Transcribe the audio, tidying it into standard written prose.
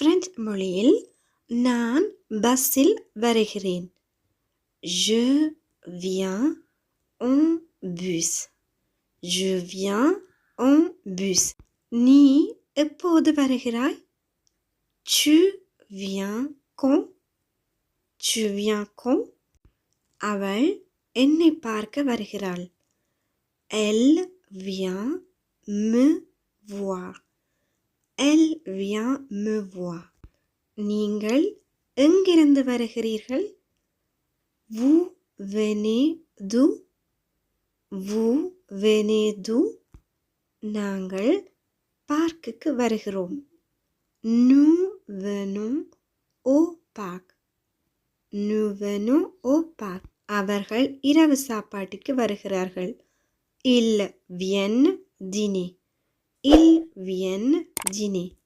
French மொழியில் நான் பஸ்ஸில் வருகிறேன். Je viens en bus. Je viens en bus. நீ எப்போது வருகிறாய்? Tu viens quand? Tu viens quand? அவள் என்னை பார்க்க வருகிறாள். Elle vient me voir. Elle vient me voir. நீங்கள் எங்கிருந்து வருகிறீர்கள்? Vous venez d'où? Vous venez d'où? நாங்கள் பார்க்குக்கு வருகிறோம். Nous venons au parc. Nous venons au parc. அவர்கள் இரவு சாப்பாட்டுக்கு வருகிறார்கள். Ils viennent dîner. Ils viennent dîner.